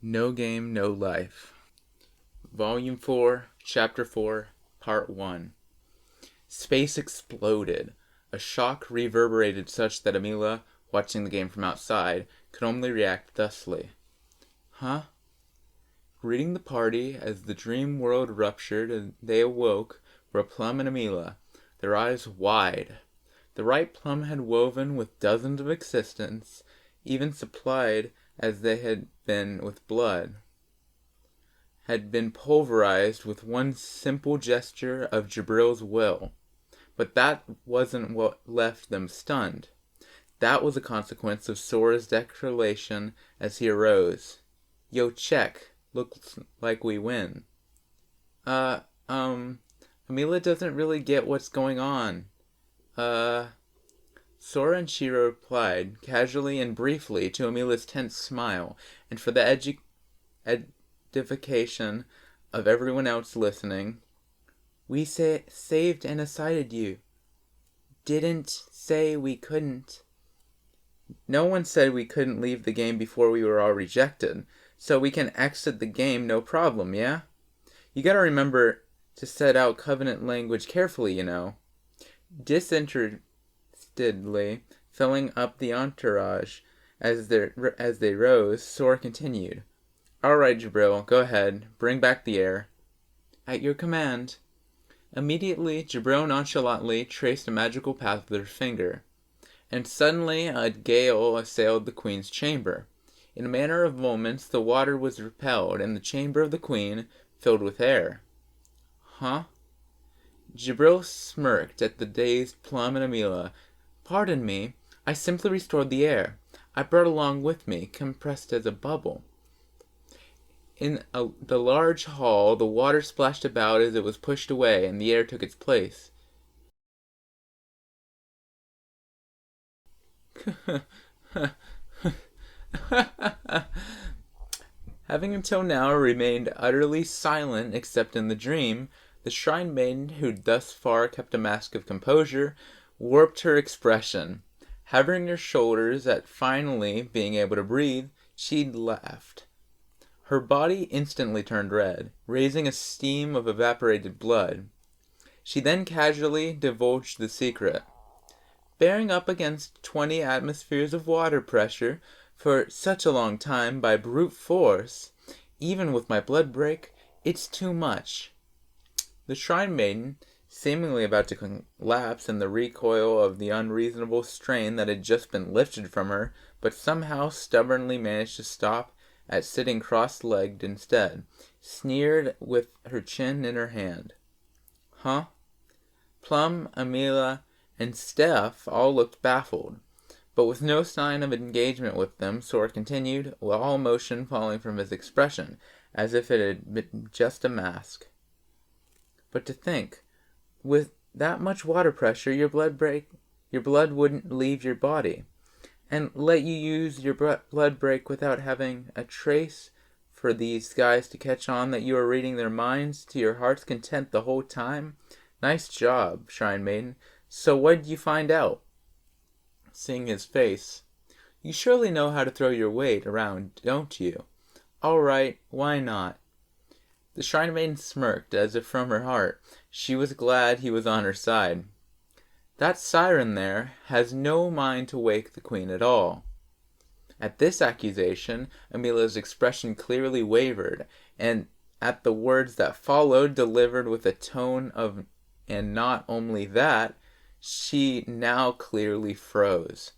No Game, No Life. Volume 4, Chapter 4, Part 1. Space exploded. A shock reverberated such that Amila, watching the game from outside, could only react thusly. Huh? Greeting the party as the dream world ruptured and they awoke were Plum and Amila, their eyes wide. The right Plum had woven with dozens of existence, even supplied as they had been with blood, had been pulverized with one simple gesture of Jibril's will. But that wasn't what left them stunned. That was a consequence of Sora's declaration as he arose. Yo, check. Looks like we win. Amila doesn't really get what's going on. Sora and Shiro replied, casually and briefly, to Amila's tense smile, and for the edification of everyone else listening, we saved and assided you. Didn't say we couldn't. No one said we couldn't leave the game before we were all rejected, so we can exit the game no problem, yeah? You gotta remember to set out covenant language carefully, you know. Disinterestedly filling up the entourage as they rose, Sora continued. All right, Jibril, go ahead. Bring back the air. At your command. Immediately, Jibril nonchalantly traced a magical path with her finger, and suddenly a gale assailed the Queen's chamber. In a matter of moments, the water was repelled, and the chamber of the Queen filled with air. Huh? Jibril smirked at the dazed Plum and Amila. Pardon me, I simply restored the air. I brought along with me, compressed as a bubble. In the large hall, the water splashed about as it was pushed away, and the air took its place. Having until now remained utterly silent except in the dream, the Shrine Maiden, who'd thus far kept a mask of composure, warped her expression. Having her shoulders at finally being able to breathe, she laughed. Her body instantly turned red, raising a steam of evaporated blood. She then casually divulged the secret. Bearing up against 20 atmospheres of water pressure for such a long time by brute force, even with my blood break, it's too much. The Shrine Maiden, seemingly about to collapse in the recoil of the unreasonable strain that had just been lifted from her, but somehow stubbornly managed to stop at sitting cross-legged instead, sneered with her chin in her hand. Huh? Plum, Amila, and Steph all looked baffled, but with no sign of engagement with them, Sora continued, with all emotion falling from his expression, as if it had been just a mask. But to think, with that much water pressure, your blood wouldn't leave your body, and let you use your blood break without having a trace for these guys to catch on that you are reading their minds to your heart's content the whole time? Nice job, Shrine Maiden. So what'd you find out? Seeing his face. You surely know how to throw your weight around, don't you? All right, why not? The Shrine Maiden smirked, as if from her heart she was glad he was on her side. That siren there has no mind to wake the Queen at all. At this accusation, Amila's expression clearly wavered, and at the words that followed, delivered with a tone of, and not only that, she now clearly froze.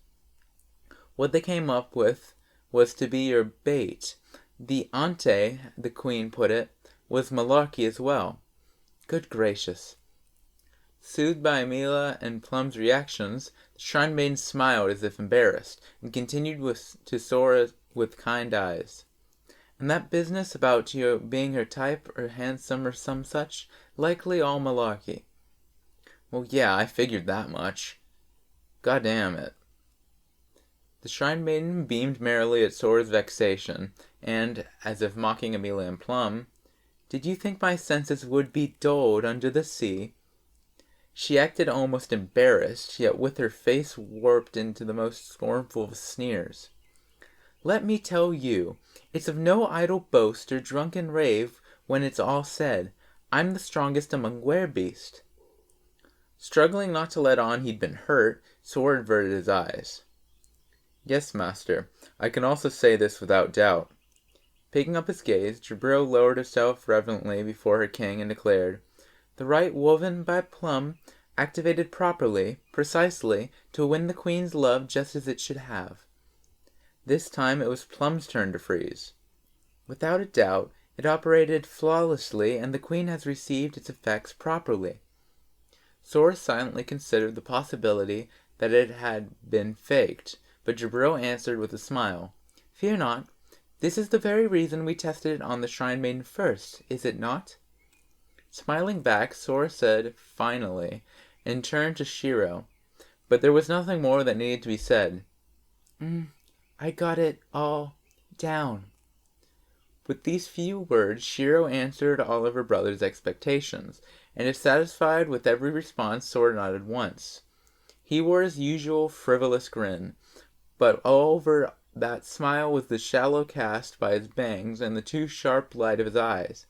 What they came up with was to be your bait. The ante, the Queen put it, was malarkey as well. Good gracious. Soothed by Amila and Plum's reactions, the Shrine Maiden smiled as if embarrassed, and continued to Sora with kind eyes. And that business about you being her type or handsome or some such, likely all malarkey. Well, yeah, I figured that much. God damn it. The Shrine Maiden beamed merrily at Sora's vexation, and, as if mocking Amila and Plum, did you think my senses would be dulled under the sea? She acted almost embarrassed, yet with her face warped into the most scornful of sneers. Let me tell you, it's of no idle boast or drunken rave when it's all said. I'm the strongest among werebeasts. Struggling not to let on he'd been hurt, Sora averted his eyes. Yes, master, I can also say this without doubt. Picking up his gaze, Jabril lowered herself reverently before her king and declared, The right woven by Plum, activated properly, precisely, to win the queen's love just as it should have. This time it was Plum's turn to freeze. Without a doubt, it operated flawlessly, and the queen has received its effects properly. Sora silently considered the possibility that it had been faked, but Jabril answered with a smile, Fear not. This is the very reason we tested it on the Shrine Maiden first, is it not? Smiling back, Sora said, finally, and turned to Shiro. But there was nothing more that needed to be said. I got it all down. With these few words, Shiro answered all of her brother's expectations, and if satisfied with every response, Sora nodded once. He wore his usual frivolous grin, but all over that smile was the shallow cast by his bangs and the too sharp light of his eyes.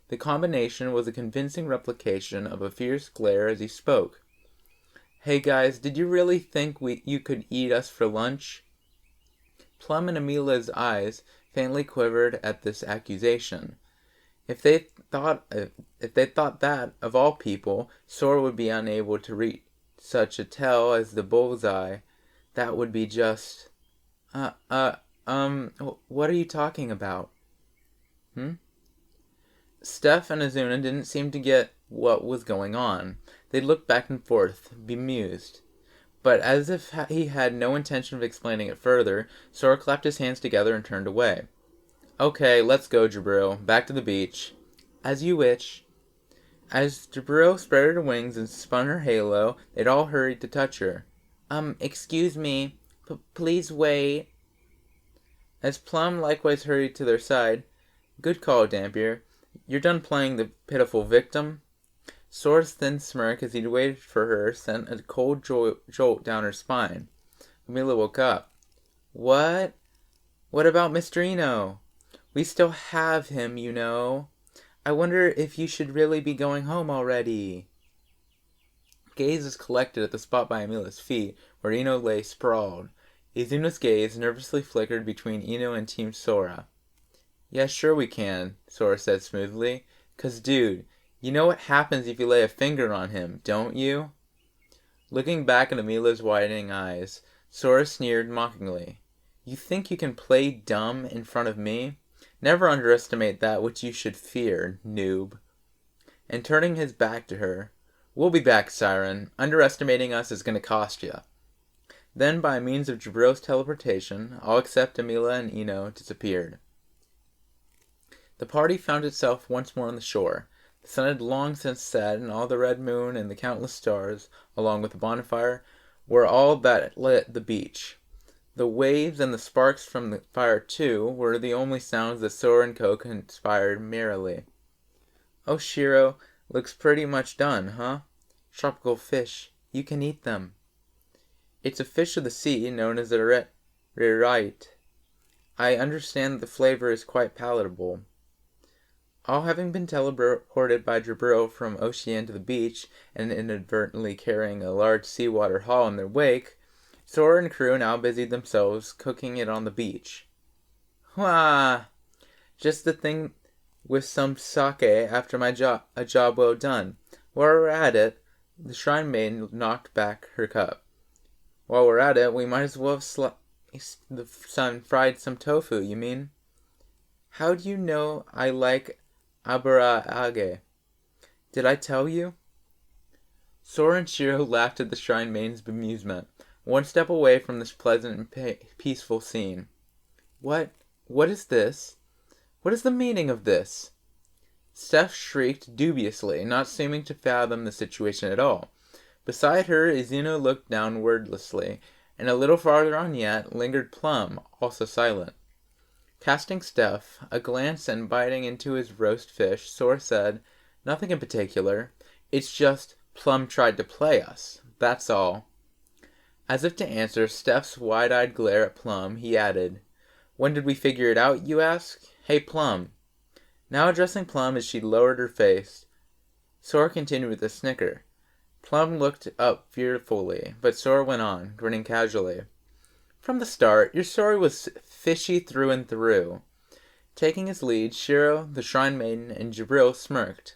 The combination was a convincing replication of a fierce glare as he spoke. Hey guys, did you really think you could eat us for lunch? Plum and Amelia's eyes faintly quivered at this accusation. If they thought that, of all people, Sora would be unable to reach such a tell as the bullseye, that would be just... what are you talking about? Steph and Azuna didn't seem to get what was going on. They looked back and forth, bemused. But as if he had no intention of explaining it further, Sora clapped his hands together and turned away. Okay, let's go, Jabril. Back to the beach. As you wish. As Jabril spread her wings and spun her halo, they'd all hurried to touch her. Excuse me. Please wait. As Plum likewise hurried to their side. Good call, Dampier. You're done playing the pitiful victim? Sora's thin smirk as he'd waited for her sent a cold jolt down her spine. Amelia woke up. What? What about Mr. Eno? We still have him, you know. I wonder if you should really be going home already. Gazes collected at the spot by Amelia's feet, where Eno lay sprawled. Izuna's gaze nervously flickered between Eno and Team Sora. Yeah, sure we can, Sora said smoothly. 'Cause, dude, you know what happens if you lay a finger on him, don't you? Looking back at Amelia's widening eyes, Sora sneered mockingly. You think you can play dumb in front of me? Never underestimate that which you should fear, noob. And turning his back to her, We'll be back, Siren. Underestimating us is going to cost you. Then, by means of Jabril's teleportation, all except Amelia and Eno disappeared. The party found itself once more on the shore. The sun had long since set, and all the red moon and the countless stars, along with the bonfire, were all that lit the beach. The waves and the sparks from the fire, too, were the only sounds that Sora and Co conspired merrily. Oh, Shiro, looks pretty much done, huh? Tropical fish. You can eat them. It's a fish of the sea known as a reed-aloud. I understand the flavor is quite palatable. All having been teleported by Jabril from Ocean to the beach, and inadvertently carrying a large seawater haul in their wake, Sora and crew now busied themselves cooking it on the beach. Wah! Just the thing with some sake after a job well done. While we're at it, the Shrine Maiden knocked back her cup. While we're at it, we might as well have the sun fried some tofu, you mean? How do you know I like aborage? Did I tell you? Sora and Shiro laughed at the Shrine Maiden's bemusement, one step away from this pleasant and peaceful scene. What is this? What is the meaning of this? Steph shrieked dubiously, not seeming to fathom the situation at all. Beside her, Izuna looked down wordlessly, and a little farther on yet lingered Plum, also silent. Casting Steph a glance and biting into his roast fish, Sora said, Nothing in particular. It's just Plum tried to play us. That's all. As if to answer Steph's wide-eyed glare at Plum, he added, When did we figure it out, you ask? Hey, Plum. Now addressing Plum as she lowered her face, Sora continued with a snicker. Plum looked up fearfully, but Sora went on, grinning casually. From the start, your story was fishy through and through. Taking his lead, Shiro, the Shrine Maiden, and Jibril smirked.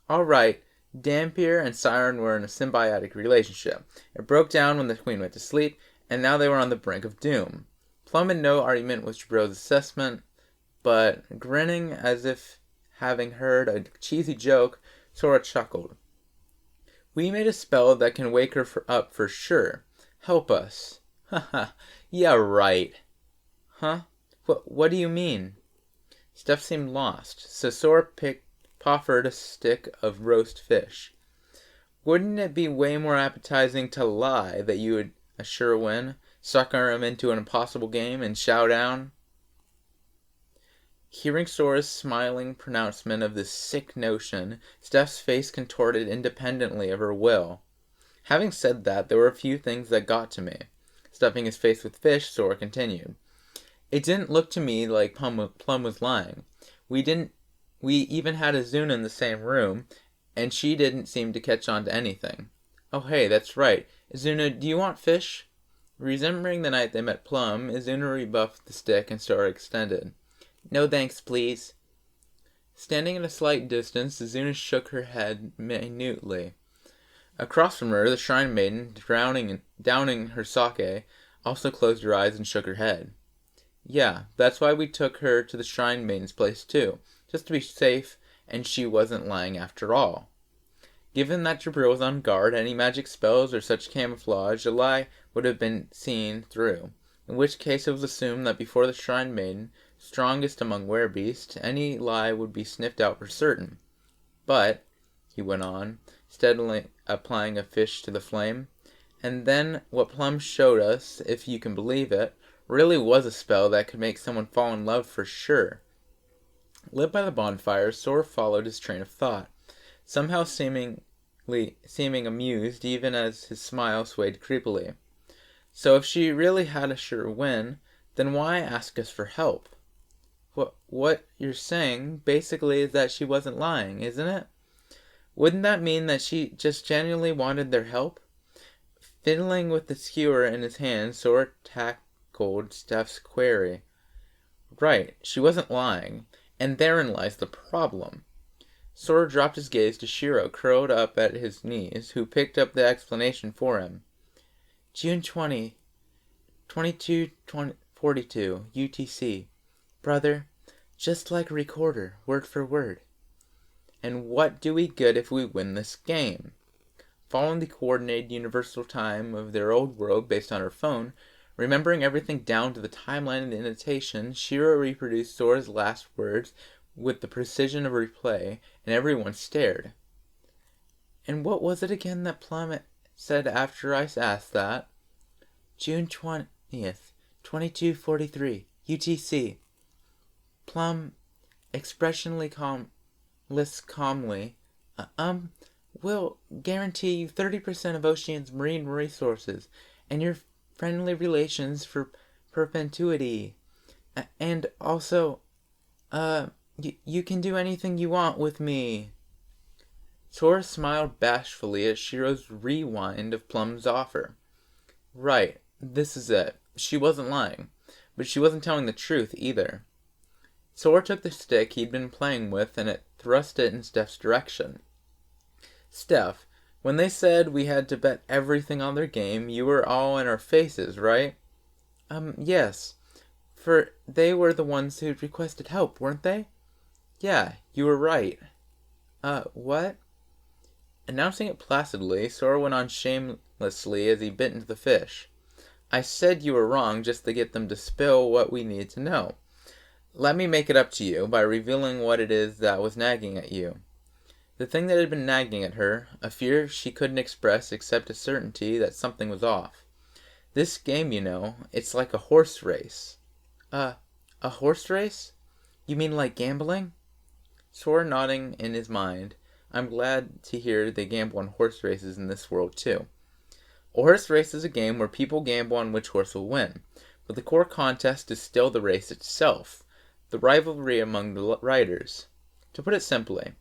All right, Dampier and Siren were in a symbiotic relationship. It broke down when the Queen went to sleep, and now they were on the brink of doom. Plum had no argument with Jibril's assessment, but grinning as if having heard a cheesy joke, Sora chuckled. We made a spell that can wake her up for sure. Help us. Haha, yeah, right. Huh? What do you mean? Steph seemed lost, so Sora proffered a stick of roast fish. Wouldn't it be way more appetizing to lie that you would a sure win, sucker him into an impossible game, and shout down? Hearing Sora's smiling pronouncement of this sick notion, Steph's face contorted independently of her will. Having said that, there were a few things that got to me. Stuffing his face with fish, Sora continued. It didn't look to me like Plum was lying. We even had Azuna in the same room, and she didn't seem to catch on to anything. Oh hey, that's right. Azuna, do you want fish? Remembering the night they met Plum, Azuna rebuffed the stick and Sora extended. No thanks, please. Standing at a slight distance, Azuna shook her head minutely. Across from her, the Shrine Maiden, downing her sake, also closed her eyes and shook her head. Yeah, that's why we took her to the Shrine Maiden's place too, just to be safe, and she wasn't lying after all. Given that Jibril was on guard, any magic spells or such camouflage, a lie would have been seen through, in which case it was assumed that before the Shrine Maiden, strongest among werebeasts, any lie would be sniffed out for certain. But, he went on, steadily applying a fish to the flame, and then what Plum showed us, if you can believe it, really was a spell that could make someone fall in love for sure. Lit by the bonfire, Sora followed his train of thought, somehow seeming amused even as his smile swayed creepily. So if she really had a sure win, then why ask us for help? What you're saying, basically, is that she wasn't lying, isn't it? Wouldn't that mean that she just genuinely wanted their help? Fiddling with the skewer in his hand, Sora tackled Steph's query. Right, she wasn't lying, and therein lies the problem. Sora dropped his gaze to Shiro, curled up at his knees, who picked up the explanation for him. June 20, 2242, UTC. Brother, just like a recorder, word for word. And what do we get if we win this game? Following the coordinated universal time of their old world based on her phone, remembering everything down to the timeline and the annotation, Shiro reproduced Sora's last words with the precision of a replay, and everyone stared. And what was it again that Plum said after I asked that? June 20th, 2243, UTC. Plum, expressionly calmly, will guarantee you 30% of Ocean's marine resources, and your friendly relations for perpetuity. And also, you can do anything you want with me. Sora smiled bashfully at Shiro's rewind of Plum's offer. Right, this is it. She wasn't lying, but she wasn't telling the truth either. Sora took the stick he'd been playing with and thrust it in Steph's direction. Steph, when they said we had to bet everything on their game, you were all in our faces, right? Yes. For they were the ones who'd requested help, weren't they? Yeah, you were right. What? Announcing it placidly, Sora went on shamelessly as he bit into the fish. I said you were wrong just to get them to spill what we needed to know. Let me make it up to you by revealing what it is that was nagging at you. The thing that had been nagging at her, a fear she couldn't express except a certainty that something was off. This game, you know, it's like a horse race. A horse race? You mean like gambling? Sora nodding in his mind. I'm glad to hear they gamble on horse races in this world too. A horse race is a game where people gamble on which horse will win. but the core contest is still the race itself, the rivalry among the riders. To put it simply,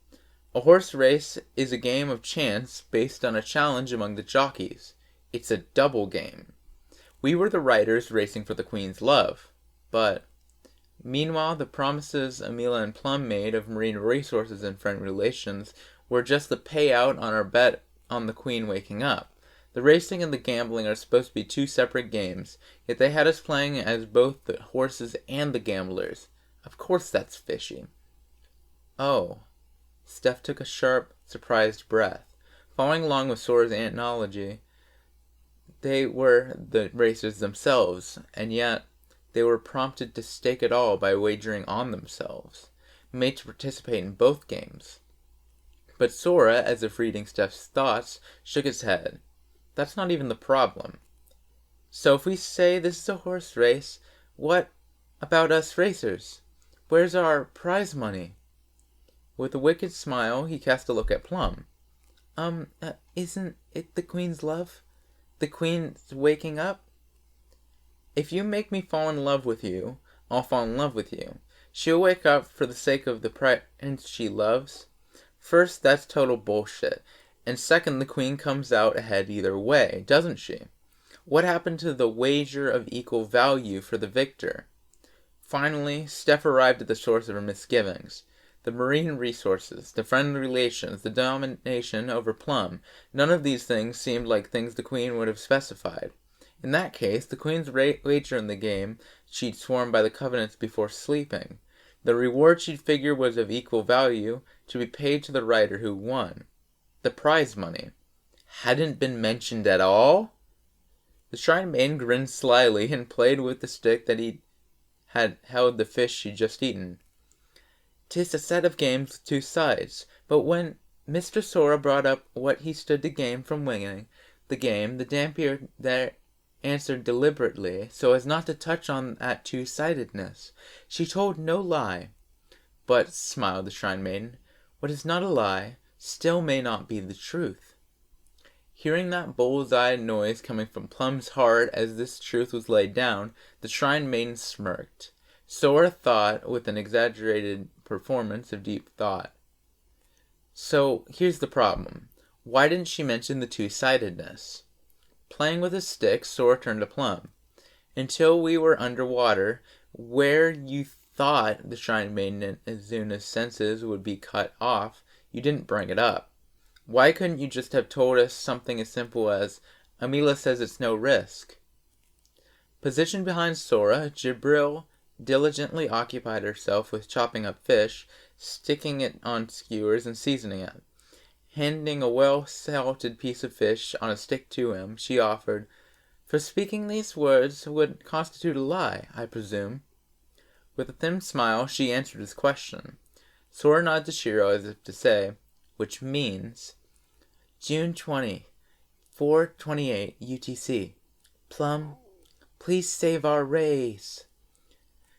a horse race is a game of chance based on a challenge among the jockeys. It's a double game. We were the riders racing for the Queen's love, but meanwhile the promises Amelia and Plum made of marine resources and friend relations were just the payout on our bet on the Queen waking up. The racing and the gambling are supposed to be two separate games, yet they had us playing as both the horses and the gamblers. Of course that's fishy. Oh. Steph took a sharp, surprised breath. Following along with Sora's analogy, they were the racers themselves, and yet they were prompted to stake it all by wagering on themselves, made to participate in both games. But Sora, as if reading Steph's thoughts, shook his head. That's not even the problem. So if we say this is a horse race, what about us racers? Where's our prize money? With a wicked smile, he cast a look at Plum. Isn't it the Queen's love? The Queen's waking up? If you make me fall in love with you, I'll fall in love with you. She'll wake up for the sake of the prince she loves. First, that's total bullshit. And second, the Queen comes out ahead either way, doesn't she? What happened to the wager of equal value for the victor? Finally, Steph arrived at the source of her misgivings. The marine resources, the friendly relations, the domination over Plum, none of these things seemed like things the Queen would have specified. In that case, the Queen's wager in the game she'd sworn by the covenants before sleeping. The reward she'd figured was of equal value, to be paid to the rider who won. The prize money hadn't been mentioned at all? The Shrine Maiden grinned slyly and played with the stick that he had held the fish she'd just eaten. "'Tis a set of games with two sides, but when Mr. Sora brought up what he stood to gain from winning the game, the Dampier there answered deliberately, so as not to touch on that two-sidedness. She told no lie." "But," smiled the Shrine Maiden, "what is not a lie still may not be the truth." Hearing that bull's-eye noise coming from Plum's heart as this truth was laid down, the Shrine Maiden smirked. Sora thought with an exaggerated performance of deep thought. So, here's the problem. Why didn't she mention the two-sidedness? Playing with his stick, Sora turned to Plum. "Until we were underwater, where you thought the Shrine Maiden and Azuna's senses would be cut off, you didn't bring it up. Why couldn't you just have told us something as simple as, 'Amelia says it's no risk'?" Positioned behind Sora, Jibril diligently occupied herself with chopping up fish, sticking it on skewers and seasoning it. Handing a well-salted piece of fish on a stick to him, she offered, "For speaking these words would constitute a lie, I presume?" With a thin smile, she answered his question. Sora nodded to Shiro as if to say, "Which means June 20, 4:28 UTC. Plum, please save our race."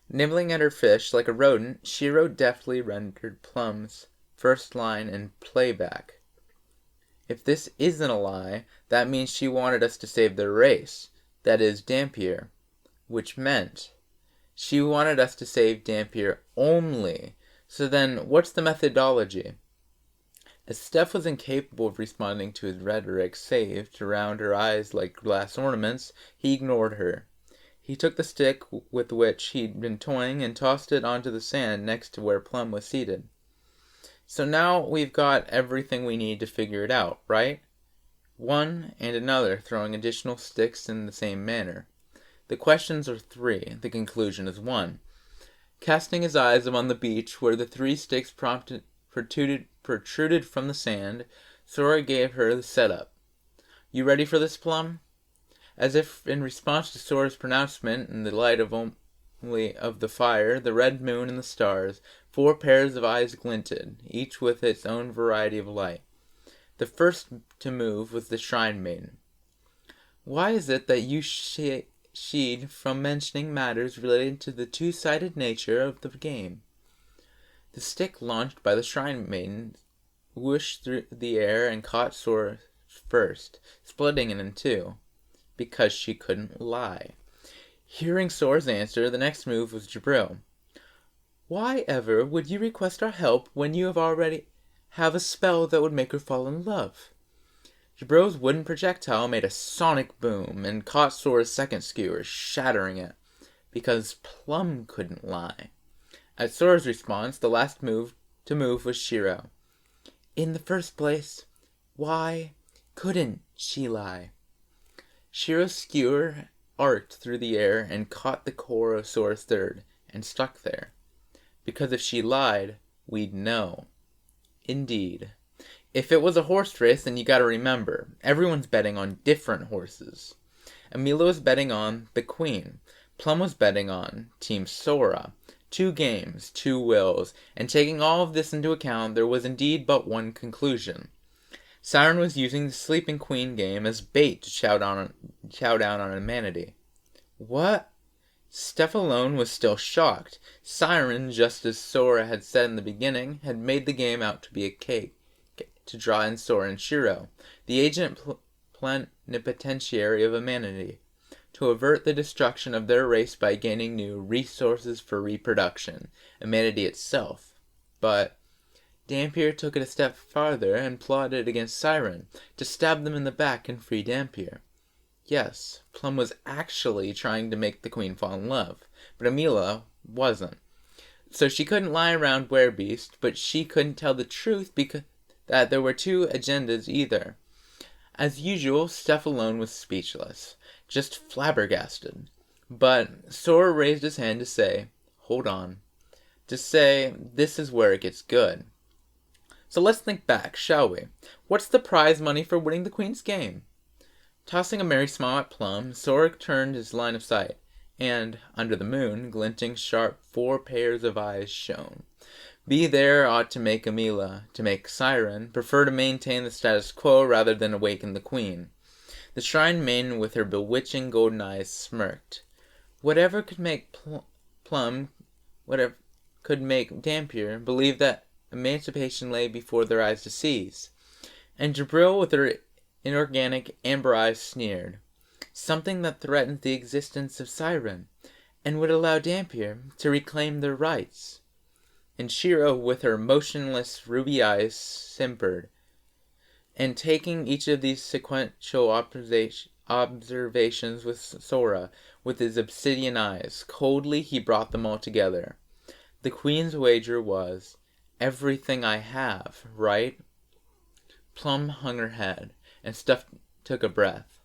Nibbling at her fish like a rodent, Shiro deftly rendered Plum's first line in playback. "If this isn't a lie, that means she wanted us to save their race, that is, Dampier, which meant she wanted us to save Dampier only. So then, what's the methodology?" As Steph was incapable of responding to his rhetoric save to round her eyes like glass ornaments, he ignored her. He took the stick with which he'd been toying and tossed it onto the sand next to where Plum was seated. "So now we've got everything we need to figure it out, right?" One and another throwing additional sticks in the same manner. The questions are three, the conclusion is one. Casting his eyes upon the beach where the three sticks protruded from the sand, Sora gave her the setup. "You ready for this, Plum?" As if in response to Sora's pronouncement, in the light of only of the fire, the red moon, and the stars, 4 pairs of eyes glinted, each with its own variety of light. The first to move was the Shrine Maiden. "Why is it that you sheed from mentioning matters related to the two-sided nature of the game?" The stick launched by the Shrine Maiden whooshed through the air and caught Sora first, splitting it in two. Because she couldn't lie. Hearing Sora's answer, the next move was Jabril. Why ever would you request our help when you already have a spell that would make her fall in love? Jabril's wooden projectile made a sonic boom and caught Sora's second skewer, shattering it, because Plum couldn't lie. At Sora's response, the last move to move was Shiro. In the first place, why couldn't she lie? Shiro's skewer arced through the air and caught the core of Sora's third, and stuck there. Because if she lied, we'd know. Indeed. If it was a horse race, then you gotta remember, everyone's betting on different horses. Amila was betting on the Queen. Plum was betting on Team Sora. 2 games, 2 wills, and taking all of this into account, there was indeed but one conclusion. Siren was using the Sleeping Queen game as bait to chow down on humanity. What? Steph alone was still shocked. Siren, just as Sora had said in the beginning, had made the game out to be a cake to draw in Sora and Shiro, the agent plenipotentiary of humanity, to avert the destruction of their race by gaining new resources for reproduction, humanity itself. But Dampier took it a step farther and plotted against Siren, to stab them in the back and free Dampier. Yes, Plum was actually trying to make the Queen fall in love, but Amila wasn't. So she couldn't lie around Werebeast, but she couldn't tell the truth because that there were 2 agendas either. As usual, Steph alone was speechless, just flabbergasted. But Sora raised his hand to say, hold on. To say, this is where it gets good. So let's think back, shall we? What's the prize money for winning the Queen's game? Tossing a merry smile at Plum, Sora turned his line of sight, and, under the moon, glinting sharp 4 pairs of eyes shone. Be there ought to make Amila, to make Siren, prefer to maintain the status quo rather than awaken the Queen. The Shrine Maiden with her bewitching golden eyes smirked. Whatever could make whatever could make Dampier believe that emancipation lay before their eyes to seize. And Jabril with her inorganic amber eyes sneered. Something that threatened the existence of Siren, and would allow Dampier to reclaim their rights. And Shiro with her motionless ruby eyes simpered. And taking each of these sequential observations with Sora, with his obsidian eyes, coldly he brought them all together. The Queen's wager was, everything I have, right? Plum hung her head, and Stuff took a breath.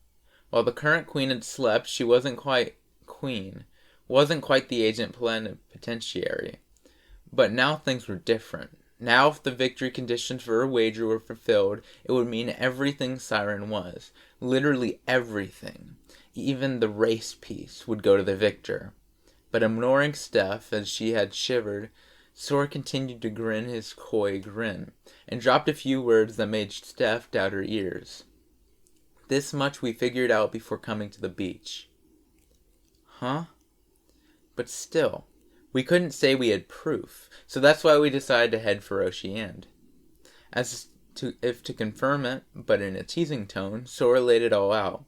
While the current Queen had slept, she wasn't quite Queen, wasn't quite the agent plenipotentiary. But now things were different. Now if the victory conditions for her wager were fulfilled, it would mean everything Siren was. Literally everything. Even the race piece would go to the victor. But ignoring Steph as she had shivered, Sora continued to grin his coy grin, and dropped a few words that made Steph doubt her ears. This much we figured out before coming to the beach. Huh? But still, we couldn't say we had proof, so that's why we decided to head for Ocean. If to confirm it, but in a teasing tone, Sora laid it all out.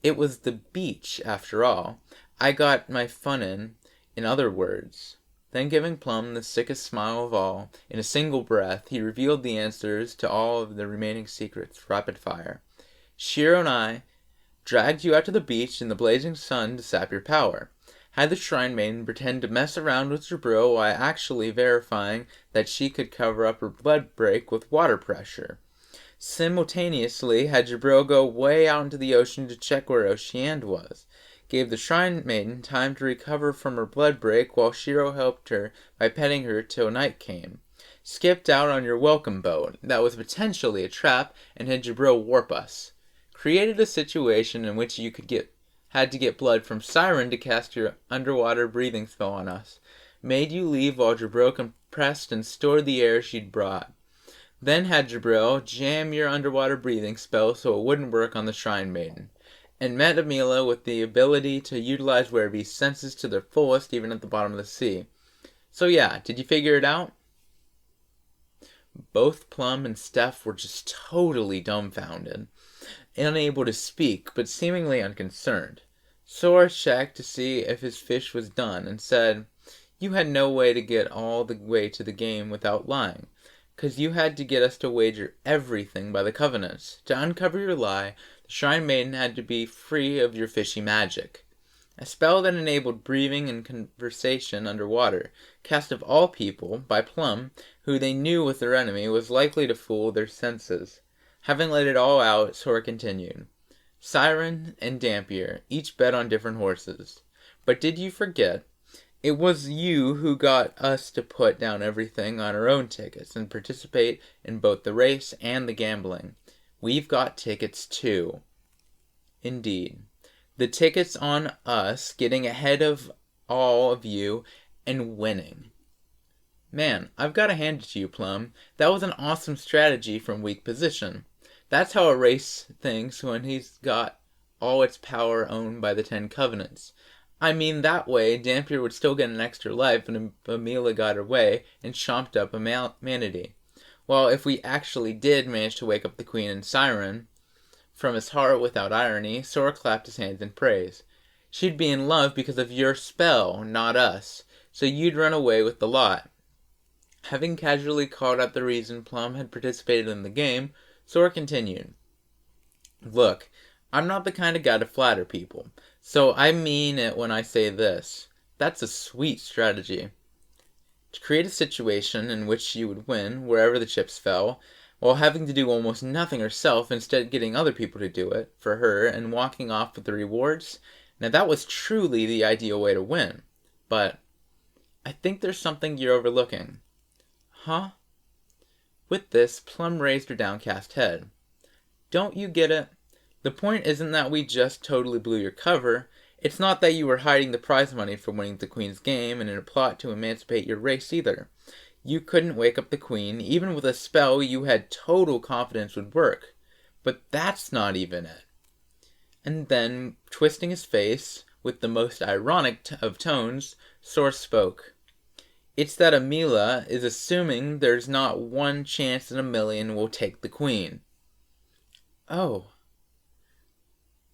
It was the beach, after all. I got my fun in other words. Then giving Plum the sickest smile of all, in a single breath, he revealed the answers to all of the remaining secrets, rapid fire. Shiro and I dragged you out to the beach in the blazing sun to sap your power. Had the Shrine Maiden pretend to mess around with Jabril while actually verifying that she could cover up her blood break with water pressure. Simultaneously, had Jabril go way out into the ocean to check where Ocean was. Gave the Shrine Maiden time to recover from her blood break while Shiro helped her by petting her till night came. Skipped out on your welcome boat, that was potentially a trap, and had Jabril warp us. Created a situation in which you had to get blood from Siren to cast your underwater breathing spell on us. Made you leave while Jabril compressed and stored the air she'd brought. Then had Jabril jam your underwater breathing spell so it wouldn't work on the Shrine Maiden. And met Amila with the ability to utilize Werebeast's senses to their fullest even at the bottom of the sea. So yeah, did you figure it out? Both Plum and Steph were just totally dumbfounded, unable to speak, but seemingly unconcerned. Sora checked to see if his fish was done and said, "You had no way to get all the way to the game without lying, 'cause you had to get us to wager everything by the covenants. To uncover your lie, the Shrine Maiden had to be free of your fishy magic. A spell that enabled breathing and conversation underwater, cast of all people, by Plum, who they knew was their enemy, was likely to fool their senses." Having laid it all out, Sora continued, "Siren and Dampier each bet on different horses. But did you forget? It was you who got us to put down everything on our own tickets and participate in both the race and the gambling. We've got tickets too." Indeed. The tickets on us getting ahead of all of you and winning. Man, I've got to hand it to you, Plum. That was an awesome strategy from weak position. That's how a race thinks when he's got all its power owned by the 10 Covenants. I mean, that way, Dampier would still get an extra life and Amelia got her way and chomped up a manatee. Well, if we actually did manage to wake up the Queen and Siren, from his heart without irony, Sora clapped his hands in praise. "She'd be in love because of your spell, not us, so you'd run away with the lot." Having casually called out the reason Plum had participated in the game, Sora continued, "Look, I'm not the kind of guy to flatter people, so I mean it when I say this. That's a sweet strategy. To create a situation in which you would win wherever the chips fell, while having to do almost nothing herself, instead getting other people to do it for her and walking off with the rewards. Now that was truly the ideal way to win. But I think there's something you're overlooking." "Huh?" With this, Plum raised her downcast head. "Don't you get it? The point isn't that we just totally blew your cover. It's not that you were hiding the prize money for winning the Queen's game and in a plot to emancipate your race either. You couldn't wake up the Queen, even with a spell you had total confidence would work. But that's not even it." And then, twisting his face with the most ironic of tones, Sora spoke. "It's that Amelia is assuming there's not one chance in a million we'll take the Queen." "Oh."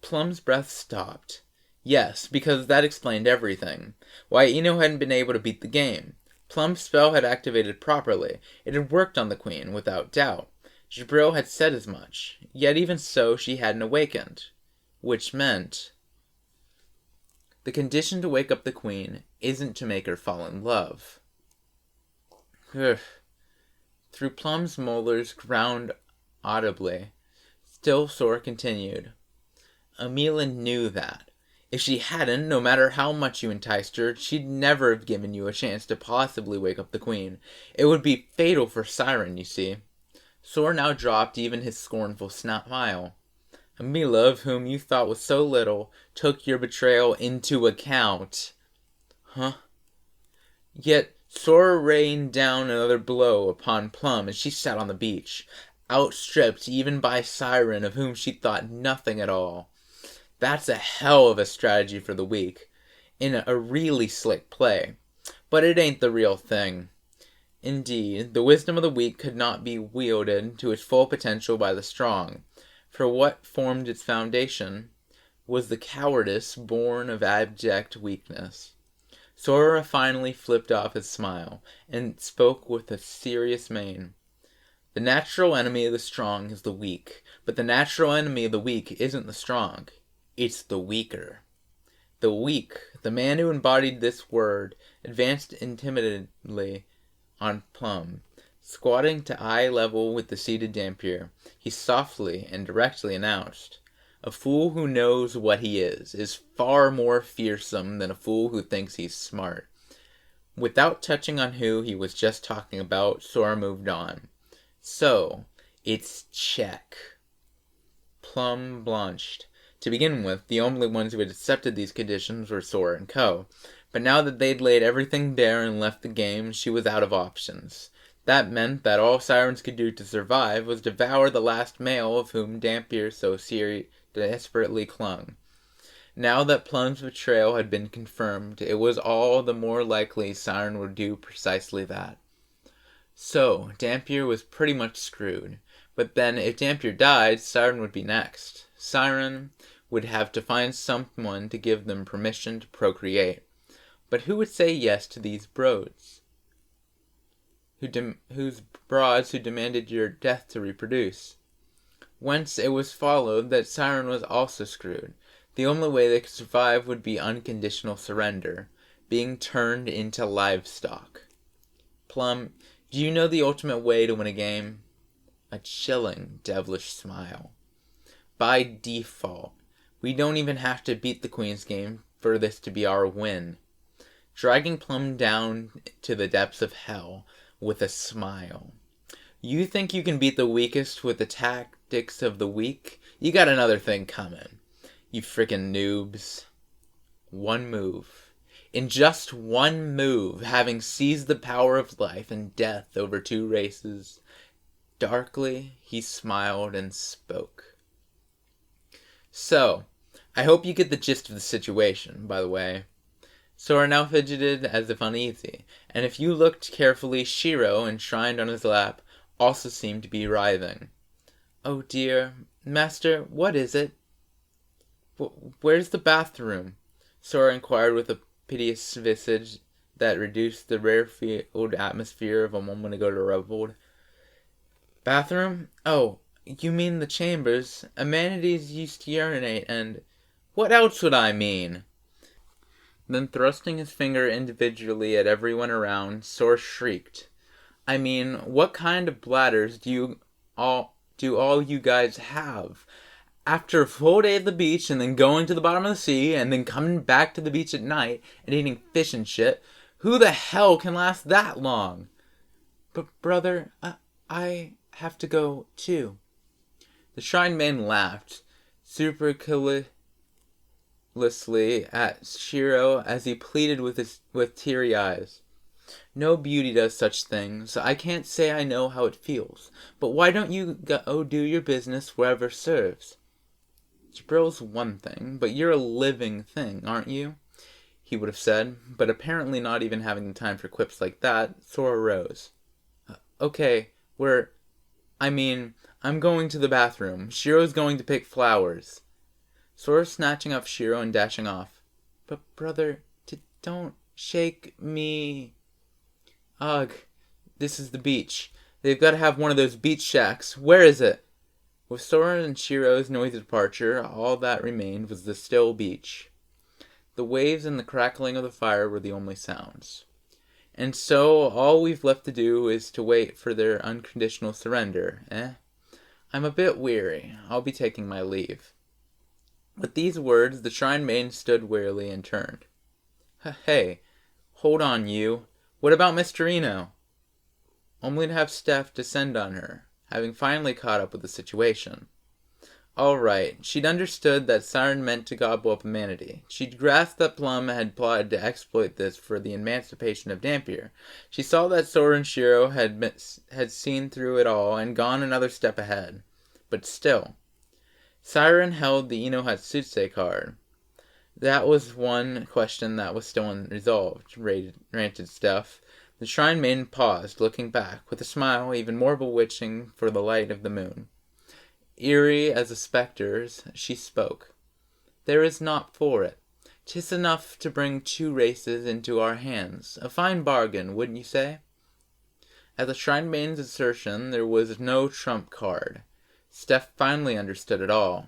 Plum's breath stopped. Yes, because that explained everything. Why Eno hadn't been able to beat the game. Plum's spell had activated properly. It had worked on the Queen, without doubt. Jabril had said as much. Yet even so, she hadn't awakened. Which meant the condition to wake up the Queen isn't to make her fall in love. Through Plum's molars ground audibly. Still Sora continued. "Amelia knew that. If she hadn't, no matter how much you enticed her, she'd never have given you a chance to possibly wake up the Queen. It would be fatal for Siren, you see." Sora now dropped even his scornful smile. "Amelia, of whom you thought was so little, took your betrayal into account." Huh? Yet Sora rained down another blow upon Plum as she sat on the beach, outstripped even by Siren, of whom she thought nothing at all. That's a hell of a strategy for the weak, in a really slick play. But it ain't the real thing. Indeed, the wisdom of the weak could not be wielded to its full potential by the strong, for what formed its foundation was the cowardice born of abject weakness. Sora finally flipped off his smile, and spoke with a serious mien. "The natural enemy of the strong is the weak, but the natural enemy of the weak isn't the strong. It's the weaker." The weak, the man who embodied this word, advanced intimidately on Plum. Squatting to eye level with the seated Dampier, he softly and directly announced, "A fool who knows what he is far more fearsome than a fool who thinks he's smart." Without touching on who he was just talking about, Sora moved on. "So, it's check." Plum blanched. To begin with, the only ones who had accepted these conditions were Sora and Co. But now that they'd laid everything bare and left the game, she was out of options. That meant that all Sirens could do to survive was devour the last male of whom Dampier so desperately clung. Now that Plum's betrayal had been confirmed, it was all the more likely Siren would do precisely that. So, Dampier was pretty much screwed. But then, if Dampier died, Siren would be next. Siren would have to find someone to give them permission to procreate. But who would say yes to these broads? Whose broads who demanded your death to reproduce? Whence it was followed that Siren was also screwed. The only way they could survive would be unconditional surrender, being turned into livestock. Plum, do you know the ultimate way to win a game? A chilling, devilish smile. By default, we don't even have to beat the Queen's game for this to be our win. Dragging Plum down to the depths of hell with a smile. You think you can beat the weakest with the tactics of the weak? You got another thing coming. You frickin' noobs. One move. In just one move, having seized the power of life and death over 2 races, darkly he smiled and spoke. So, I hope you get the gist of the situation, by the way. Sora now fidgeted as if uneasy, and if you looked carefully, Shiro, enshrined on his lap, also seemed to be writhing. Oh dear, Master, what is it? Where's the bathroom? Sora inquired with a piteous visage that reduced the rarefied atmosphere of a moment ago to rubbled. Bathroom? Oh, you mean the chambers. Amenities used to urinate and... What else would I mean? Then thrusting his finger individually at everyone around, Sora shrieked. I mean, what kind of bladders do all you guys have? After a full day at the beach, and then going to the bottom of the sea, and then coming back to the beach at night, and eating fish and shit, who the hell can last that long? But brother, I have to go too. The Shrine Man laughed, superciliously at Shiro as he pleaded with teary eyes. No beauty does such things. I can't say I know how it feels, but why don't you go do your business wherever serves? Jabril's one thing, but you're a living thing, aren't you? He would have said, but apparently not even having the time for quips like that, Sora rose. Okay, I'm going to the bathroom. Shiro's going to pick flowers. Sora snatching up Shiro and dashing off. But brother, don't shake me. Ugh, this is the beach. They've got to have one of those beach shacks. Where is it? With Sora and Shiro's noisy departure, all that remained was the still beach. The waves and the crackling of the fire were the only sounds. And so all we've left to do is to wait for their unconditional surrender, eh? I'm a bit weary. I'll be taking my leave. With these words, the Shrine Maiden stood wearily and turned. Hey, hold on, you. What about Mr. Eno? Only to have Steph descend on her, having finally caught up with the situation. All right, she'd understood that Siren meant to gobble up humanity. She'd grasped that Plum had plotted to exploit this for the emancipation of Dampier. She saw that Sora and Shiro had seen through it all and gone another step ahead. But still, Siren held the Ino Hatsutse card. That was one question that was still unresolved, ranted Steph. The Shrine Maiden paused, looking back, with a smile even more bewitching for the light of the moon. Eerie as a spectre's, she spoke. There is naught for it. 'Tis enough to bring 2 races into our hands. A fine bargain, wouldn't you say? At the Shrine Maiden's assertion, there was no trump card. Steph finally understood it all.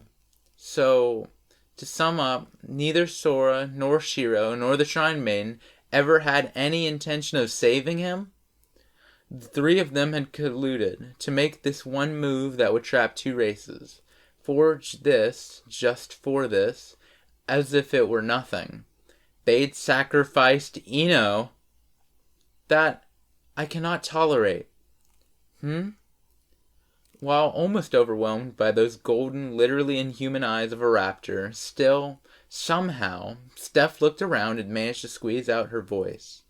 So, to sum up, neither Sora, nor Shiro, nor the Shrine Maiden ever had any intention of saving him? The 3 of them had colluded to make this one move that would trap 2 races. Forge this, just for this, as if it were nothing. They'd sacrificed Eno. That I cannot tolerate. While almost overwhelmed by those golden, literally inhuman eyes of a raptor, still, somehow, Steph looked around and managed to squeeze out her voice.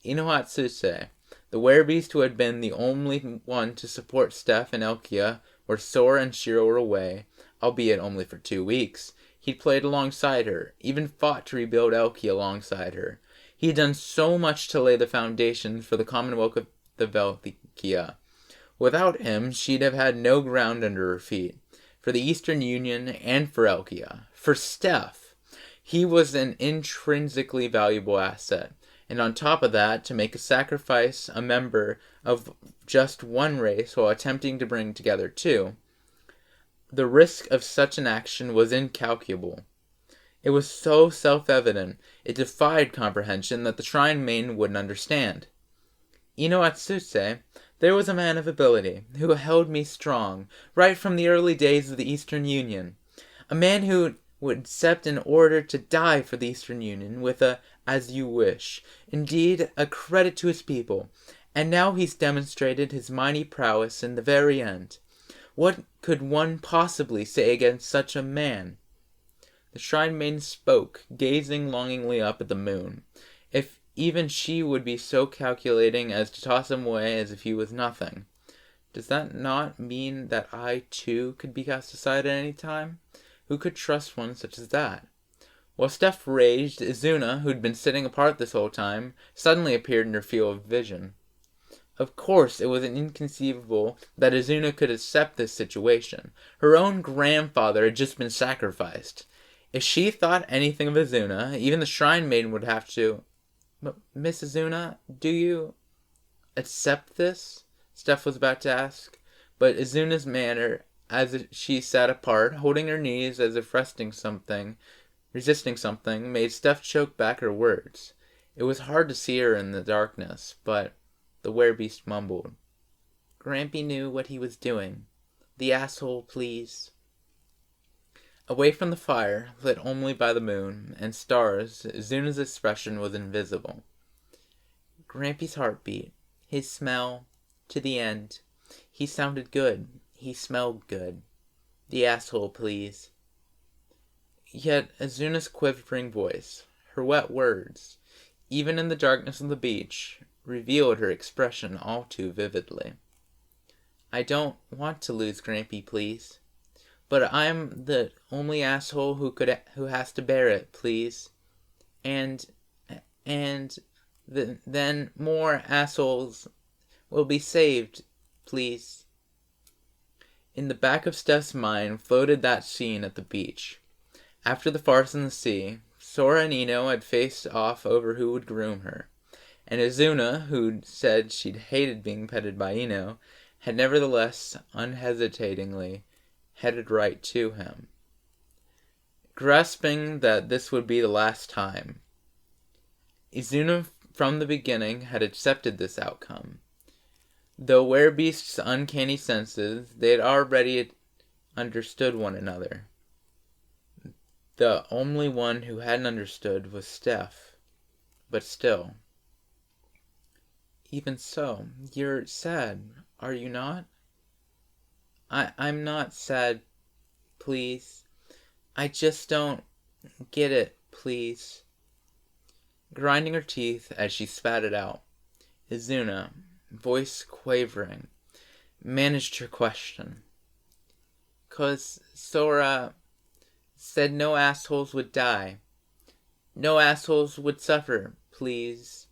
Ino Hatsutse, the werebeast who had been the only one to support Steph and Elkia where Sora and Shiro were away, albeit only for 2 weeks. He'd played alongside her, even fought to rebuild Elkia alongside her. He had done so much to lay the foundation for the Commonwealth of the Velthia. Without him, she'd have had no ground under her feet. for the Eastern Union, and for Elkia. For Steph, he was an intrinsically valuable asset. And on top of that, to make a sacrifice a member of just one race while attempting to bring together two, the risk of such an action was incalculable. It was so self-evident, it defied comprehension that the Shrine Maiden wouldn't understand. Ino Atsutse, there was a man of ability, who held me strong, right from the early days of the Eastern Union. A man who would accept an order to die for the Eastern Union with a "as you wish." Indeed, a credit to his people. And now he's demonstrated his mighty prowess in the very end. What could one possibly say against such a man? The Shrine Maiden spoke, gazing longingly up at the moon. If even she would be so calculating as to toss him away as if he was nothing. Does that not mean that I, too, could be cast aside at any time? Who could trust one such as that? While Steph raged, Izuna, who'd been sitting apart this whole time, suddenly appeared in her field of vision. Of course, it was inconceivable that Izuna could accept this situation. Her own grandfather had just been sacrificed. If she thought anything of Izuna, even the Shrine Maiden would have to... "Miss Izuna, do you accept this?" Steph was about to ask. But Izuna's manner, as she sat apart, holding her knees as if resisting something, made Steph choke back her words. It was hard to see her in the darkness, but the werebeast mumbled. "Grampy knew what he was doing. The asshole, please." Away from the fire, lit only by the moon and stars, Izuna's expression was invisible. Grampy's heartbeat, his smell, to the end. He sounded good. He smelled good. The asshole, please. Yet Izuna's quivering voice, her wet words, even in the darkness of the beach, revealed her expression all too vividly. "I don't want to lose Grampy, please. But I'm the only asshole who has to bear it, please. And then more assholes will be saved, please." In the back of Steph's mind floated that scene at the beach. After the farce in the sea, Sora and Ino had faced off over who would groom her. And Izuna, who'd said she'd hated being petted by Ino, had nevertheless unhesitatingly headed right to him, grasping that this would be the last time. Izuna from the beginning had accepted this outcome. Though werebeasts' uncanny senses, they had already understood one another. The only one who hadn't understood was Steph. But still. "Even so, you're sad, are you not?" I'm not sad, please. I just don't get it, please." Grinding her teeth as she spat it out, Izuna, voice quavering, managed her question. "'Cause Sora said no assholes would die. No assholes would suffer, please.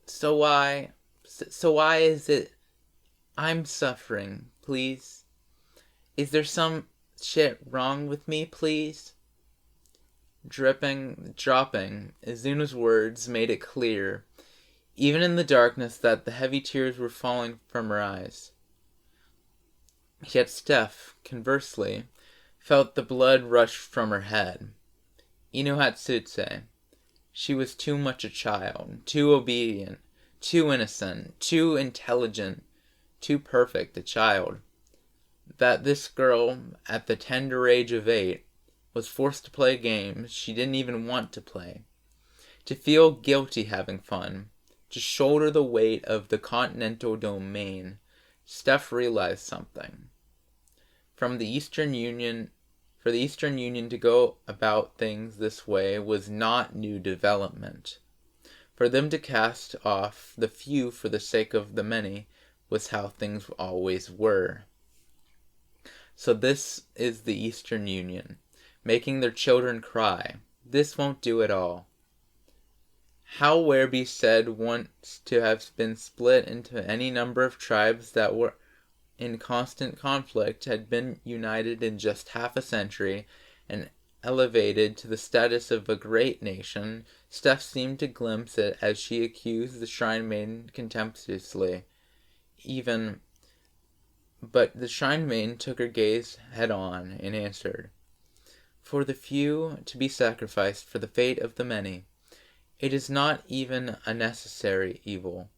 So why is it I'm suffering, please? Is there some shit wrong with me, please?" Dropping, Izuna's words made it clear, even in the darkness, that the heavy tears were falling from her eyes. Yet Steph, conversely, felt the blood rush from her head. Ino Hatsutse. She was too much a child, too obedient, too innocent, too intelligent, too perfect a child, that this girl, at the tender age of 8, was forced to play games she didn't even want to play, to feel guilty having fun, to shoulder the weight of the continental domain. Steph realized something. For the Eastern Union to go about things this way was not new development. For them to cast off the few for the sake of the many was how things always were. So this is the Eastern Union, making their children cry. This won't do at all. How Wereby said once to have been split into any number of tribes that in constant conflict had been united in just half a century and elevated to the status of a great nation, Steph seemed to glimpse it as she accused the Shrine Maiden contemptuously. But the Shrine Maiden took her gaze head on and answered, "For the few to be sacrificed for the fate of the many. It is not even a necessary evil.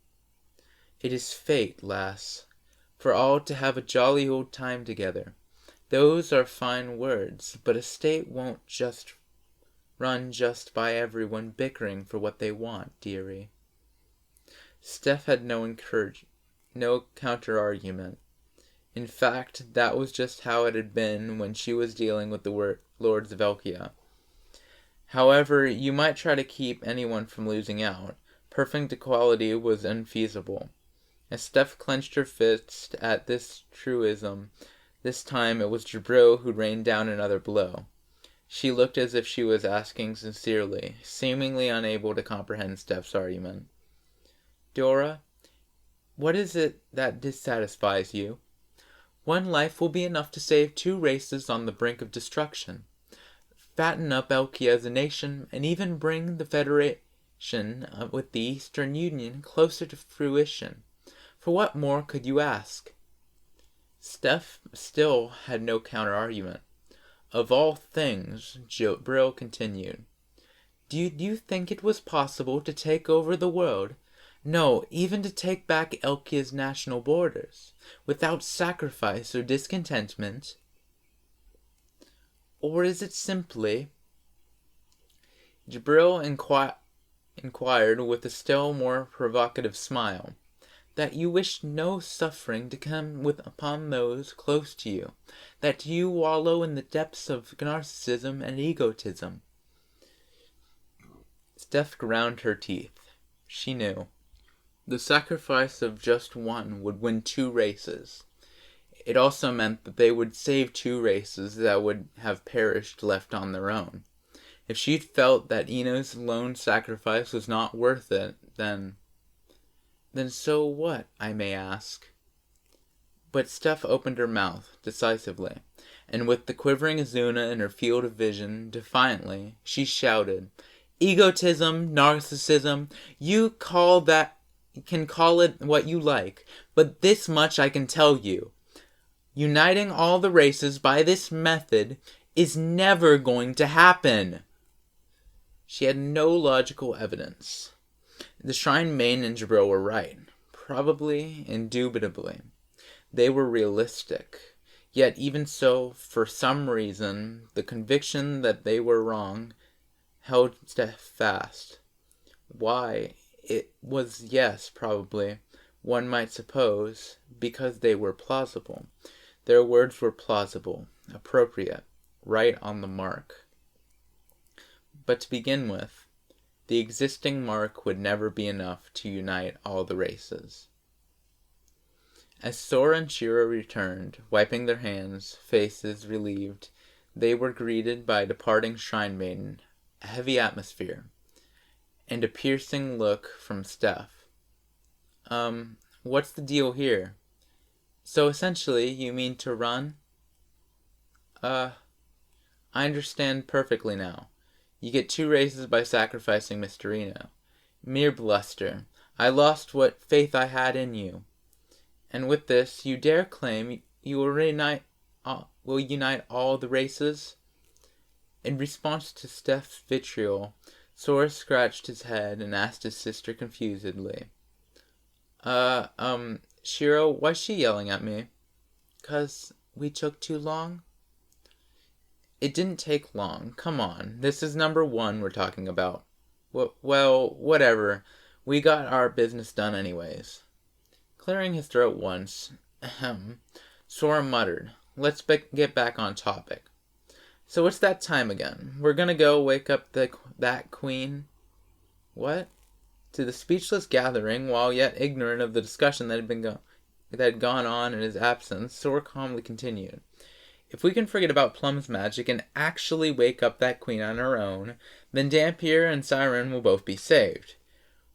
It is fate, lass, for all to have a jolly old time together. Those are fine words, but a state won't run just by everyone bickering for what they want, dearie." Steph had no counter-argument. In fact, that was just how it had been when she was dealing with the Lords of Elkia. However, you might try to keep anyone from losing out. Perfect equality was unfeasible. As Steph clenched her fist at this truism, this time it was Jabril who rained down another blow. She looked as if she was asking sincerely, seemingly unable to comprehend Steph's argument. "Dora, what is it that dissatisfies you? One life will be enough to save 2 races on the brink of destruction, fatten up Elkia as a nation, and even bring the Federation with the Eastern Union closer to fruition. For what more could you ask?" Steph still had no counter-argument. "Of all things," Jabril continued, "do you think it was possible to take over the world? No, even to take back Elkia's national borders, without sacrifice or discontentment? Or is it simply," Jabril inquired with a still more provocative smile, "that you wish no suffering to come upon those close to you, that you wallow in the depths of narcissism and egotism?" Steph ground her teeth. She knew. The sacrifice of just one would win 2 races. It also meant that they would save 2 races that would have perished left on their own. If she felt that Eno's lone sacrifice was not worth it, then so what, I may ask? But Steph opened her mouth decisively, and with the quivering Azuna in her field of vision, defiantly, she shouted, "Egotism, narcissism, you can call it what you like, but this much I can tell you. Uniting all the races by this method is never going to happen." She had no logical evidence. The Shrine Maiden and Jabril were right. Probably, indubitably. They were realistic. Yet even so, for some reason, the conviction that they were wrong held Steph fast. Why? It was, yes, probably, one might suppose, because they were plausible. Their words were plausible, appropriate, right on the mark. But to begin with, the existing mark would never be enough to unite all the races. As Sora and Shiro returned, wiping their hands, faces relieved, they were greeted by a departing Shrine Maiden, a heavy atmosphere, and a piercing look from Steph. What's the deal here? So essentially, you mean to run?" I understand perfectly now. You get 2 races by sacrificing Mr. Eno. Mere bluster. I lost what faith I had in you. And with this, you dare claim you will unite all the races?" In response to Steph's vitriol, Sora scratched his head and asked his sister confusedly, Shiro, why's she yelling at me?" "'Cause we took too long?" "It didn't take long. Come on. This is number 1 we're talking about." Well, whatever. We got our business done anyways." Clearing his throat once, Sora muttered, "Let's get back on topic. So it's that time again. We're gonna go wake up that queen." "What?" To the speechless gathering, while yet ignorant of the discussion that had gone on in his absence, Sora calmly continued, "If we can forget about Plum's magic and actually wake up that queen on our own, then Dampier and Siren will both be saved.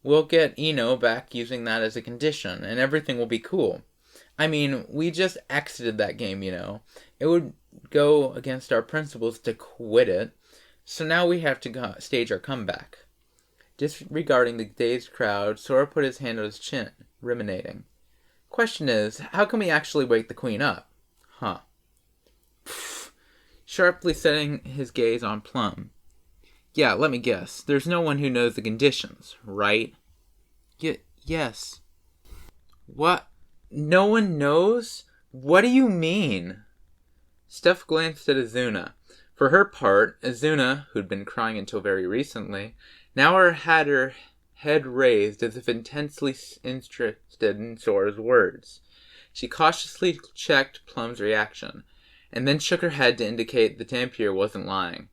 We'll get Eno back using that as a condition, and everything will be cool. I mean, we just exited that game, It would go against our principles to quit it. So now we have to stage our comeback. Disregarding the dazed crowd, Sora put his hand on his chin, ruminating. Question is, how can we actually wake the queen up? Huh. Pfft. Sharply setting his gaze on Plum. Yeah, let me guess. There's no one who knows the conditions, right? Yes. What? No one knows? What do you mean? Steph glanced at Azuna. For her part, Azuna, who'd been crying until very recently, now had her head raised as if intensely interested in Sora's words. She cautiously checked Plum's reaction, and then shook her head to indicate that Dampier wasn't lying.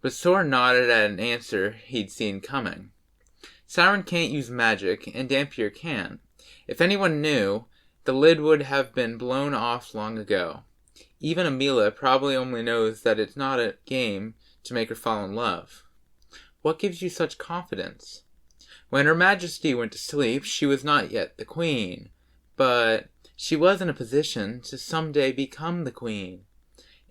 But Sora nodded at an answer he'd seen coming. Siren can't use magic, and Dampier can. If anyone knew, the lid would have been blown off long ago. Even Amelia probably only knows that it's not a game to make her fall in love. What gives you such confidence? When Her Majesty went to sleep, she was not yet the queen, but she was in a position to someday become the queen.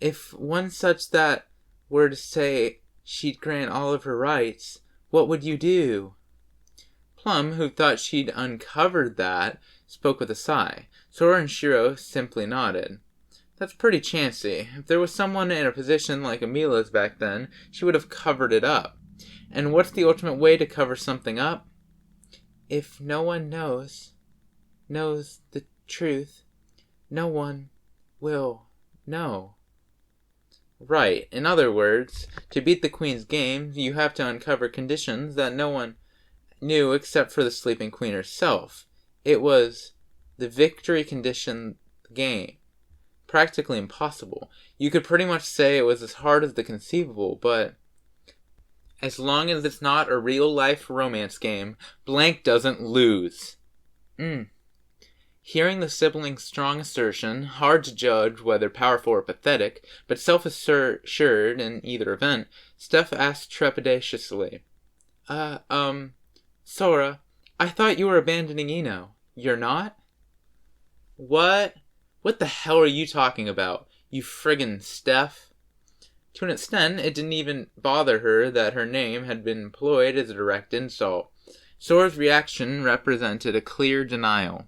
If one such that were to say she'd grant all of her rights, what would you do? Plum, who thought she'd uncovered that, spoke with a sigh. Sora and Shiro simply nodded. That's pretty chancy. If there was someone in a position like Amelia's back then, she would have covered it up. And what's the ultimate way to cover something up? If no one knows the truth, no one will know. Right. In other words, to beat the Queen's game, you have to uncover conditions that no one knew except for the sleeping Queen herself. It was the victory condition game. Practically impossible. You could pretty much say it was as hard as the conceivable, but as long as it's not a real-life romance game, blank doesn't lose. Hearing the sibling's strong assertion, hard to judge whether powerful or pathetic, but self-assured in either event, Steph asked trepidatiously, Sora, I thought you were abandoning Ino. You're not? What? What the hell are you talking about, you friggin' Steph? To an extent, it didn't even bother her that her name had been employed as a direct insult. Sora's reaction represented a clear denial.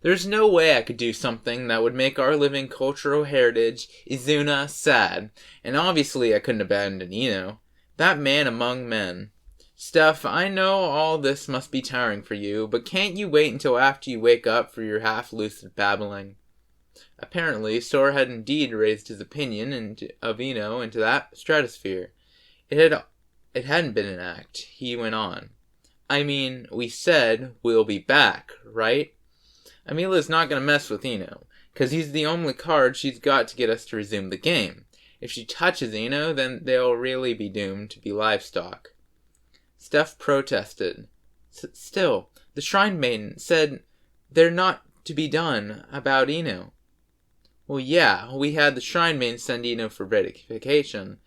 There's no way I could do something that would make our living cultural heritage, Izuna, sad. And obviously I couldn't abandon Ino. That man among men. Steph, I know all this must be tiring for you, but can't you wait until after you wake up for your half-lucid babbling? Apparently, Sora had indeed raised his opinion of Ino into that stratosphere. It hadn't been an act. He went on. I mean, we said we'll be back, right? Amelia's not going to mess with Ino, because he's the only card she's got to get us to resume the game. If she touches Ino, then they'll really be doomed to be livestock. Steph protested. Still, the Shrine Maiden said they're not to be done about Ino. Well, yeah, we had the Shrine Maiden send Ino for verification.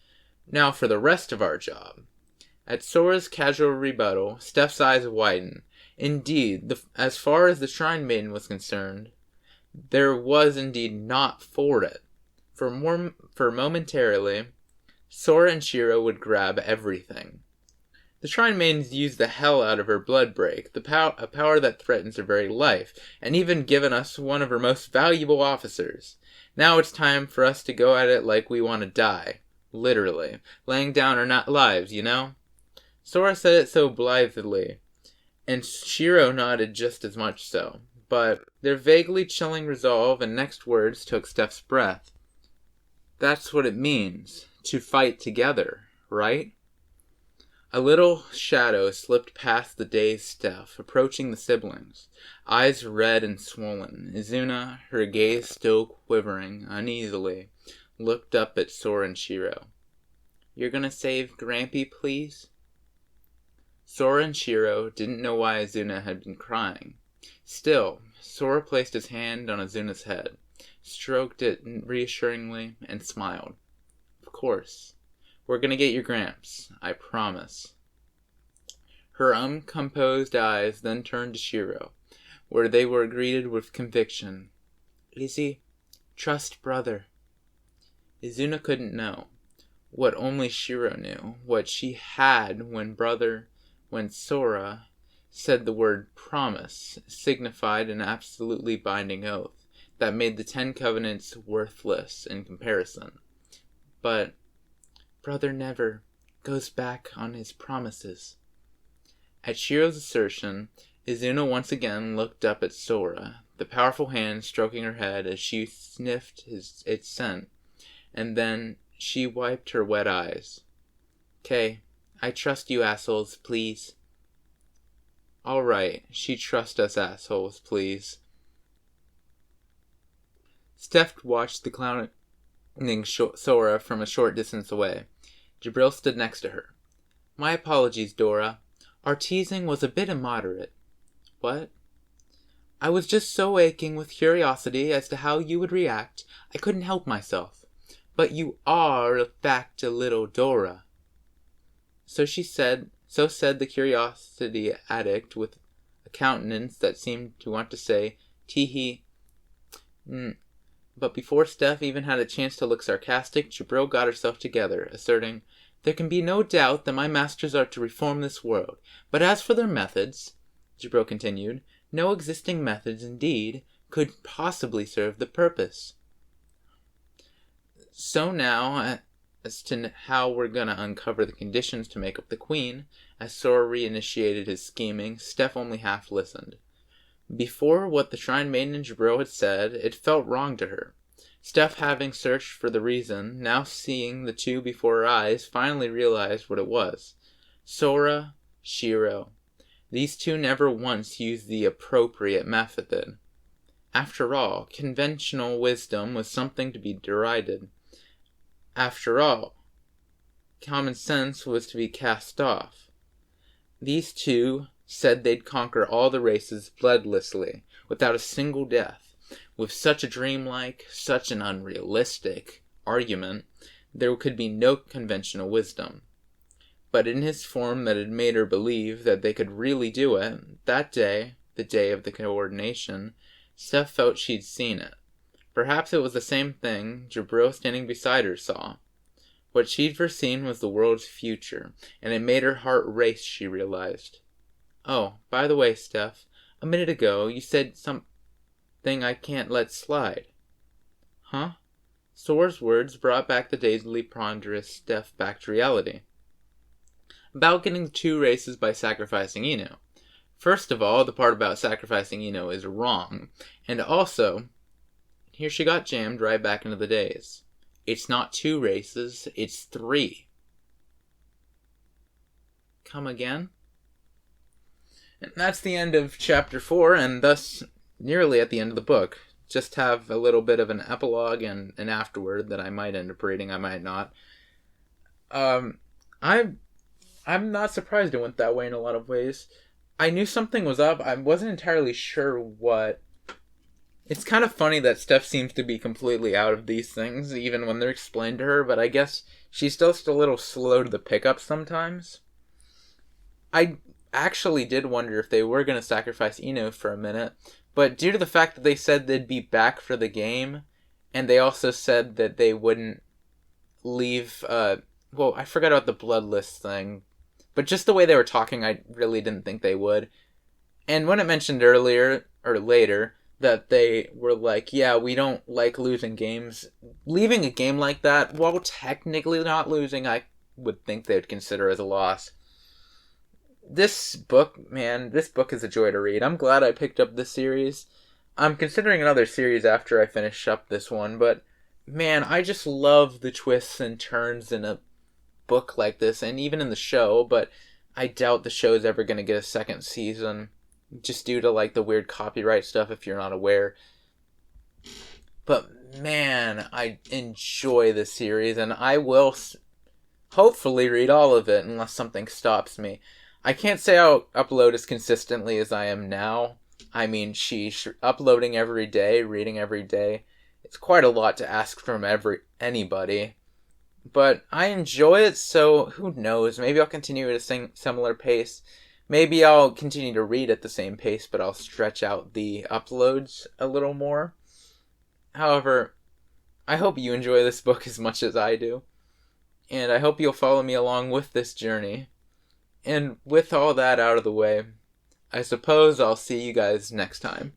Now for the rest of our job. At Sora's casual rebuttal, Steph's eyes widened. Indeed, as far as the Shrine Maiden was concerned, there was indeed not for it. For momentarily, Sora and Shiro would grab everything. The Shrine Maidens used the hell out of her blood break, a power that threatens her very life, and even given us one of her most valuable officers. Now it's time for us to go at it like we want to die. Literally. Laying down our lives, you know? Sora said it so blithely, and Shiro nodded just as much so. But their vaguely chilling resolve and next words took Steph's breath. That's what it means, to fight together, right? A little shadow slipped past the dazed Steph, approaching the siblings, eyes red and swollen. Izuna, her gaze still quivering uneasily, looked up at Sora and Shiro. You're gonna save Grampy, please? Sora and Shiro didn't know why Izuna had been crying. Still, Sora placed his hand on Azuna's head, stroked it reassuringly, and smiled. Of course. We're gonna get your Gramps, I promise. Her uncomposed eyes then turned to Shiro, where they were greeted with conviction. Izzy, trust brother. Izuna couldn't know what only Shiro knew, what she had when Sora said the word promise signified an absolutely binding oath that made the 10 Covenants worthless in comparison. But brother never goes back on his promises. At Shiro's assertion, Izuna once again looked up at Sora, the powerful hand stroking her head as she sniffed its scent, and then she wiped her wet eyes. "'Kay, I trust you assholes, please." "All right, she trusts us assholes, please." Steph watched the clowning Sora from a short distance away. Jabril stood next to her. "My apologies, Dora. Our teasing was a bit immoderate." "What?" "I was just so aching with curiosity as to how you would react, I couldn't help myself. But you are, in fact, a little Dora." So said the curiosity addict with a countenance that seemed to want to say, "Tee-hee." But before Steph even had a chance to look sarcastic, Jabril got herself together, asserting, "There can be no doubt that my masters are to reform this world. But as for their methods," Jabril continued, "no existing methods, indeed, could possibly serve the purpose." So now, as to how we're gonna uncover the conditions to make up the queen, as Sora reinitiated his scheming, Steph only half listened. Before what the Shrine Maiden and Jabril had said, it felt wrong to her. Steph, having searched for the reason, now seeing the two before her eyes, finally realized what it was. Sora, Shiro. These two never once used the appropriate method. After all, conventional wisdom was something to be derided. After all, common sense was to be cast off. These two said they'd conquer all the races bloodlessly, without a single death. With such a dreamlike, such an unrealistic argument, there could be no conventional wisdom. But in his form that had made her believe that they could really do it, that day, the day of the coordination, Steph felt she'd seen it. Perhaps it was the same thing Jabril standing beside her saw. What she'd foreseen was the world's future, and it made her heart race, she realized. "Oh, by the way, Steph, a minute ago you said something I can't let slide." "Huh?" Sora's words brought back the dazedly ponderous Steph back to reality. "About getting the 2 races by sacrificing Ino. First of all, the part about sacrificing Ino is wrong, and also..." Here she got jammed right back into the daze. "It's not 2 races, it's 3. "Come again?" And that's the end of chapter 4, and thus nearly at the end of the book. Just have a little bit of an epilogue and an afterword that I might end up reading, I might not. I'm not surprised it went that way in a lot of ways. I knew something was up. I wasn't entirely sure what. It's kind of funny that Steph seems to be completely out of these things, even when they're explained to her, but I guess she's still a little slow to the pickup sometimes. I actually did wonder if they were going to sacrifice Ino for a minute, but due to the fact that they said they'd be back for the game, and they also said that they wouldn't leave, I forgot about the bloodless thing, but just the way they were talking, I really didn't think they would. And when it mentioned earlier, or later, that they were like, yeah, we don't like losing games. Leaving a game like that, while technically not losing, I would think they would consider as a loss. This book is a joy to read. I'm glad I picked up this series. I'm considering another series after I finish up this one, but man, I just love the twists and turns in a book like this, and even in the show, but I doubt the show's ever going to get a second season. Just due to, like, the weird copyright stuff, if you're not aware. But, man, I enjoy this series, and I will hopefully read all of it, unless something stops me. I can't say I'll upload as consistently as I am now. I mean, sheesh, uploading every day, reading every day, it's quite a lot to ask from anybody. But I enjoy it, so who knows, maybe I'll continue at a similar pace. Maybe I'll continue to read at the same pace, but I'll stretch out the uploads a little more. However, I hope you enjoy this book as much as I do, and I hope you'll follow me along with this journey. And with all that out of the way, I suppose I'll see you guys next time.